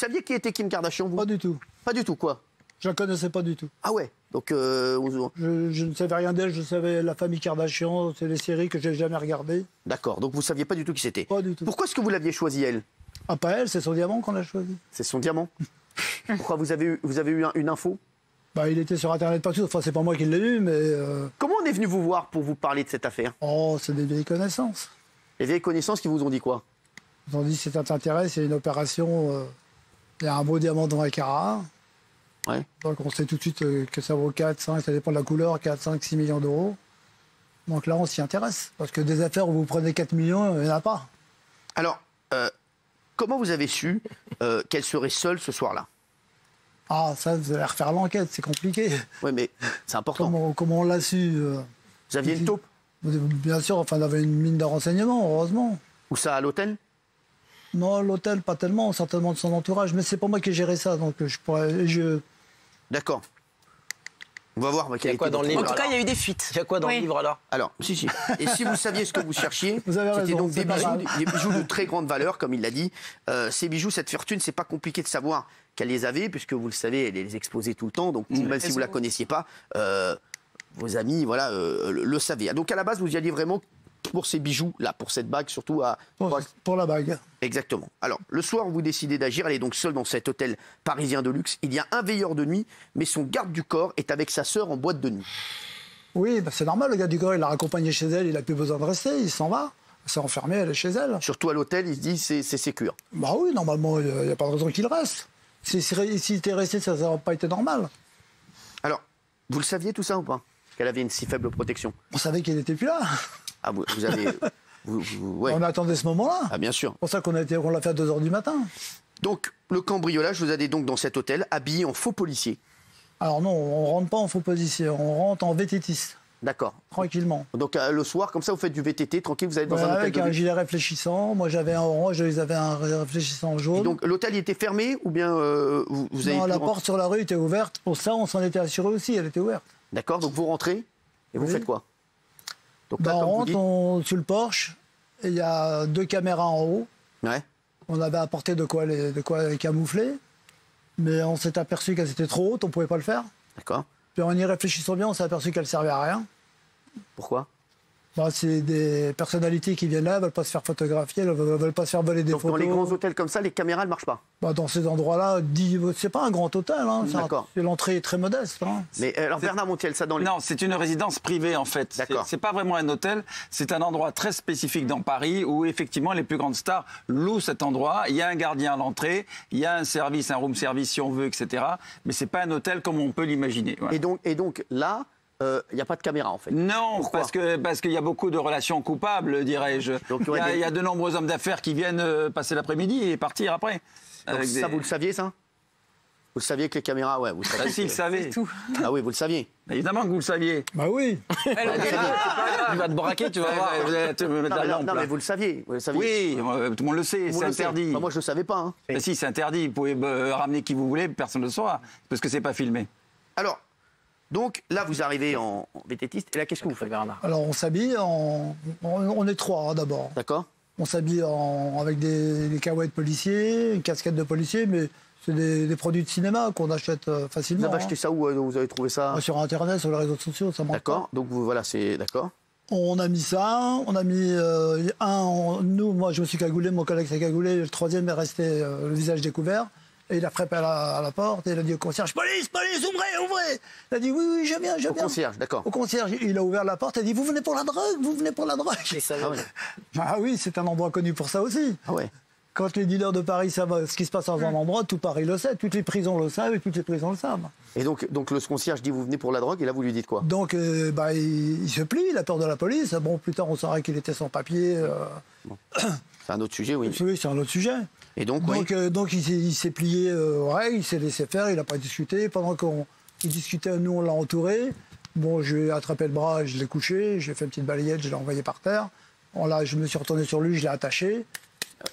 saviez qui était Kim Kardashian, vous? Pas du tout. Pas du tout, quoi? Je la connaissais pas du tout. Ah ouais, donc... Je ne savais rien d'elle, je savais la famille Kardashian, c'est les séries que j'ai jamais regardées. D'accord, donc vous saviez pas du tout qui c'était? Pas du tout. Pourquoi est-ce que vous l'aviez choisi, elle? Ah, pas elle, c'est son diamant qu'on a choisi. C'est son diamant. Pourquoi vous avez eu une info? Bah, il était sur Internet partout, enfin c'est pas moi qui l'ai eu, mais... Comment on est venu vous voir pour vous parler de cette affaire? Oh, c'est des vieilles connaissances. Les vieilles connaissances qui vous ont dit quoi? Ils ont dit si ça t'intéresse, il y a une opération, il y a un beau diamant dans la Cara. Ouais. Donc on sait tout de suite que ça vaut 4, 5, ça dépend de la couleur, 4, 5, 6 millions d'euros. Donc là on s'y intéresse, parce que des affaires où vous prenez 4 millions, il n'y en a pas. Alors, comment vous avez su qu'elle serait seule ce soir-là? Ah, ça, vous allez refaire l'enquête, c'est compliqué. Oui, mais c'est important. Comment on l'a su Vous aviez une taupe? Bien sûr, enfin, on avait une mine de renseignements, heureusement. Ou ça, à l'hôtel? Non, l'hôtel, pas tellement, certainement de son entourage. Mais c'est pas moi qui ai géré ça, donc je pourrais... D'accord. On va voir. Il y a quoi dans le livre? En tout cas, il y a eu des fuites. Il y a quoi dans le livre alors? Alors, si. Et si vous saviez ce que vous cherchiez, vous avez c'était raison, donc des bijoux de très grande valeur, comme il l'a dit. Ces bijoux, cette fortune, c'est pas compliqué de savoir qu'elle les avait, puisque vous le savez, elle les exposait tout le temps. Donc, même si vous la connaissiez pas, vos amis, voilà, le savaient. Donc, à la base, vous y alliez vraiment pour ces bijoux-là, pour cette bague, surtout à... Pour la bague. Exactement. Alors, le soir où vous décidez d'agir, elle est donc seule dans cet hôtel parisien de luxe. Il y a un veilleur de nuit, mais son garde du corps est avec sa sœur en boîte de nuit. Oui, bah c'est normal, le garde du corps, il l'a raccompagnée chez elle, il n'a plus besoin de rester, il s'en va. Elle s'est enfermée, elle est chez elle. Surtout à l'hôtel, il se dit c'est sécure. Bah oui, normalement, il n'y a pas de raison qu'il reste. S'il était resté, ça n'aurait pas été normal. Alors, vous le saviez tout ça ou pas? Qu'elle avait une si faible protection? On savait qu'il n'était plus là. Ah, vous avez... ouais. On attendait ce moment-là. Ah, bien sûr. C'est pour ça qu'on l'a fait à 2 h du matin. Donc, le cambriolage, vous allez donc dans cet hôtel, habillé en faux policier. Alors non, on rentre pas en faux policier, on rentre en VTTiste. D'accord. Tranquillement. Donc, le soir, comme ça, vous faites du VTT, tranquille, vous allez dans un hôtel avec un gilet réfléchissant. Moi, j'avais un orange, ils avaient un réfléchissant jaune. Et donc, l'hôtel, il était fermé ou bien vous avez... Non, la porte sur la rue était ouverte. Pour ça, on s'en était assuré aussi, elle était ouverte. D'accord, donc vous rentrez et vous faites quoi? Donc là, on comme vous rentre dites... sur le porche, et il y a 2 caméras en haut. Ouais. On avait apporté de quoi les camoufler, mais on s'est aperçu qu'elles étaient trop hautes, on ne pouvait pas le faire. D'accord. Puis en y réfléchissant bien, on s'est aperçu qu'elles ne servaient à rien. Pourquoi? Bah, c'est des personnalités qui viennent là, elles ne veulent pas se faire photographier, elles ne veulent pas se faire voler des donc, photos. dans les grands hôtels comme ça, les caméras ne marchent pas? Bah, dans ces endroits-là, c'est pas un grand hôtel, hein, l'entrée est très modeste. Hein. Mais alors Bernard Montiel, ça dans les... Non, c'est une résidence privée en fait. D'accord. C'est pas vraiment un hôtel, c'est un endroit très spécifique dans Paris où effectivement les plus grandes stars louent cet endroit. Il y a un gardien à l'entrée, il y a un service, un room service si on veut, etc. Mais c'est pas un hôtel comme on peut l'imaginer. Voilà. Et donc là, il n'y a pas de caméra en fait. Non, pourquoi? parce qu'il y a beaucoup de relations coupables, dirais-je. Donc, il y a de nombreux hommes d'affaires qui viennent passer l'après-midi et partir après. Donc ça, vous le saviez, ça? Vous le saviez que les caméras, ouais, vous le saviez. Ah si, il savait. Tout. Ah oui, vous le saviez. Évidemment que vous le saviez. Bah oui. Tu vas te braquer, tu vas voir. Te mettre la lampe, non, là. mais vous le saviez. Vous le saviez. Oui, tout le monde le sait, c'est interdit. Enfin, moi, je ne le savais pas. Hein. Mais si, c'est interdit. Vous pouvez ramener qui vous voulez, personne ne le saura. Parce que c'est pas filmé. Alors, donc là, vous arrivez en VTTiste. Et là, qu'est-ce que vous faites, Bernard? Alors on s'habille, on est 3 d'abord. D'accord. On s'habille avec des caouettes policiers, une casquette de policier, mais c'est des produits de cinéma qu'on achète facilement. Vous avez acheté ça où? Vous avez trouvé ça? Sur Internet, sur les réseaux sociaux, ça manque. D'accord. Donc voilà, c'est d'accord. On a mis ça, on a mis moi je me suis cagoulé, mon collègue s'est cagoulé, le 3e est resté le visage découvert. Et il a frappé à la porte et il a dit au concierge, police, ouvrez. Il a dit oui, je viens. Au concierge, d'accord. Au concierge, il a ouvert la porte et il a dit, vous venez pour la drogue. Ah, ouais. Ah oui, c'est un endroit connu pour ça aussi. Ah ouais. Quand les dealers de Paris savent ce qui se passe dans un endroit, tout Paris le sait, toutes les prisons le savent et toutes les prisons le savent. Et donc le concierge dit, vous venez pour la drogue, et là, vous lui dites quoi? Donc, il se plie, il a peur de la police. Bon, plus tard, on saurait qu'il était sans papier. Bon. C'est un autre sujet, oui. Oui, c'est un autre sujet. Et donc, donc il s'est plié, il s'est laissé faire, il n'a pas discuté. Pendant qu'il discutait, nous, on l'a entouré. Bon, je lui ai attrapé le bras, je l'ai couché, j'ai fait une petite balayette, je l'ai envoyé par terre. Je me suis retourné sur lui, je l'ai attaché.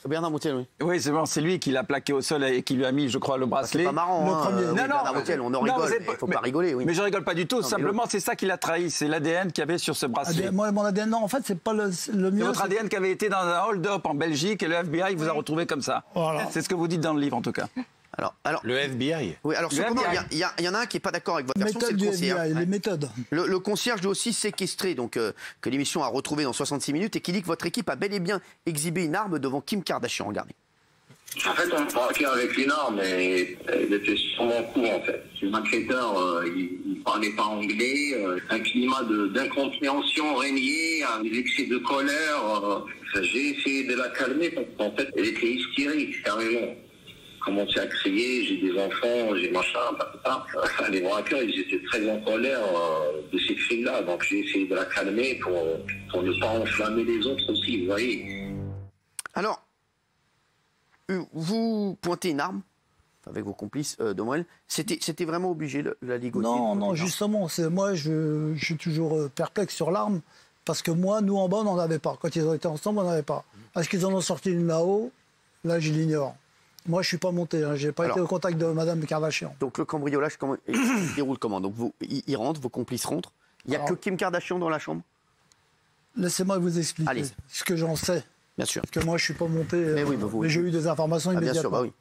Bernard Montiel, oui. Oui, c'est bon, c'est lui qui l'a plaqué au sol et qui lui a mis, je crois, le bracelet. C'est pas marrant, le hein, premier. oui, Bernard Montiel, on en rigole, il ne faut pas rigoler, oui. Mais je rigole pas du tout, simplement c'est ça qui l'a trahi, c'est l'ADN qu'il y avait sur ce bracelet. Moi, mon ADN, non, en fait, c'est pas le mien. C'est votre ADN qui avait été dans un hold-up en Belgique et le FBI vous a retrouvé comme ça. Voilà. C'est ce que vous dites dans le livre, en tout cas. Alors, Le FBI. oui, alors Le cependant, FBI. il y en a un qui n'est pas d'accord avec votre version, c'est Méthode le du FBI, concierge. les méthodes. Le concierge doit aussi séquestrer, donc que l'émission a retrouvé dans 66 minutes, et qui dit que votre équipe a bel et bien exhibé une arme devant Kim Kardashian. Regardez. En fait, on me braquait avec une arme et elle était sur mon cou, en fait. Le malfaiteur, il parlait pas anglais. Un climat d'incompréhension régnait, des excès de colère. J'ai essayé de la calmer parce qu'en fait, elle était hystérique, carrément. Commençait à crier, j'ai des enfants, j'ai machin, les braqueurs, ils étaient très en colère de ces cris-là. Donc j'ai essayé de la calmer pour ne pas enflammer les autres aussi, vous voyez. Alors, vous pointez une arme avec vos complices d'Omrel. C'était vraiment obligé, la ligoter? Non, justement, moi je suis toujours perplexe sur l'arme, parce que moi, nous en bas, on n'en avait pas. Quand ils ont été ensemble, on n'en avait pas. Est-ce qu'ils en ont sorti une là-haut? Là, je l'ignore. Moi, je ne suis pas monté, hein. Je n'ai pas été au contact de Mme Kardashian. Donc le cambriolage, il se déroule comment? Donc ils rentrent, vos complices rentrent. Il n'y a que Kim Kardashian dans la chambre? Laissez-moi vous expliquer Allez-y. ce que j'en sais. Bien sûr. Parce que moi, je ne suis pas monté, Mais oui, mais j'ai eu des informations Ah, bien immédiatement. sûr, bah oui.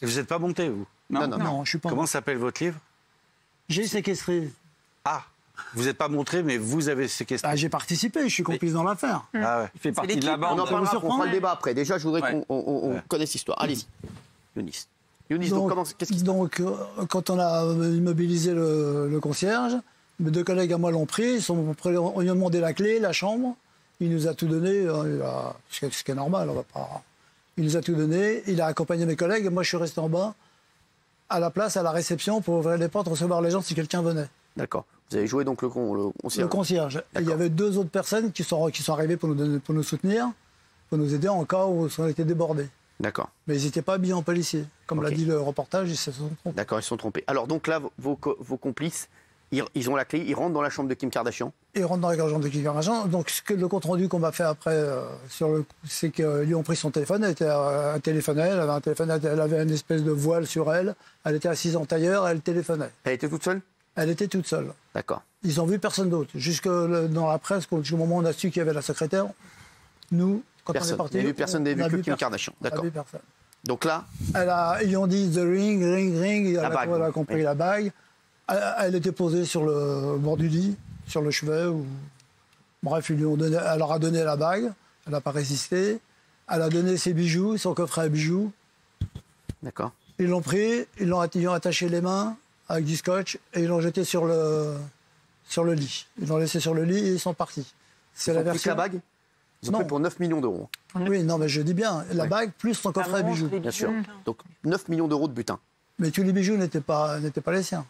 Et vous n'êtes pas monté, vous? Non. Non, je suis pas Comment monté. s'appelle votre livre? J'ai séquestré. Ah, vous n'êtes pas montré, mais vous avez séquestré. Ah, j'ai participé, je suis complice dans l'affaire. Ah ouais. Il fait partie de la On bande. en parlera, on surprendre. fera le débat après. Déjà, je voudrais Ouais. qu'on connaisse l'histoire. Allez-y, Younis. Younis, donc qu'est-ce qui se passe? Donc, quand on a immobilisé le concierge, mes deux collègues à moi l'ont pris, on lui a demandé la clé, la chambre, il nous a tout donné, ce qui est normal, on va pas... Il nous a tout donné, il a accompagné mes collègues, et moi je suis resté en bas, à la place, à la réception, pour ouvrir les portes, recevoir les gens si quelqu'un venait. D'accord. Vous avez joué donc le concierge. Le concierge. Et il y avait deux autres personnes qui sont arrivées pour nous soutenir, pour nous aider en cas où on était débordés. D'accord. Mais ils n'étaient pas habillés en policier. Comme Ok. l'a dit le reportage, ils se sont trompés. D'accord, ils se sont trompés. Alors donc là, vos complices, ils ont la clé, ils rentrent dans la chambre de Kim Kardashian. Ils rentrent dans la gorge de Kim Kardashian. Donc le compte rendu qu'on m'a fait après, c'est qu'ils ont pris son téléphone. Elle téléphonait, elle avait un téléphone, elle avait une espèce de voile sur elle. Elle était assise en tailleur, elle téléphonait. Elle était toute seule? Elle était toute seule. D'accord. Ils ont vu personne d'autre. Jusque dans la presse, jusqu'au moment où on a su qu'il y avait la secrétaire, nous, quand on est Personne. parti, Personne n'avait vu que Kim Kardashian. On n'a D'accord. vu personne. Donc là, Ils ont dit the ring, ring, ring. La bague, Elle a oui. compris Oui. la bague. Elle était posée sur le bord du lit, sur le chevet. Bref, elle leur a donné la bague. Elle n'a pas résisté. Elle a donné ses bijoux, son coffret à bijoux. d'accord. Ils l'ont pris, ils ont attaché les mains avec du scotch et ils l'ont jeté sur le lit. Ils l'ont laissé sur le lit et ils sont partis. C'est Ils la ont pris version. la bague? Ils ont Non. pris pour 9 millions d'euros. Oui, non, mais je dis bien, la bague plus son coffret à bijoux. Bien sûr. Donc 9 millions d'euros de butin. Mais tous les bijoux n'étaient pas les siens.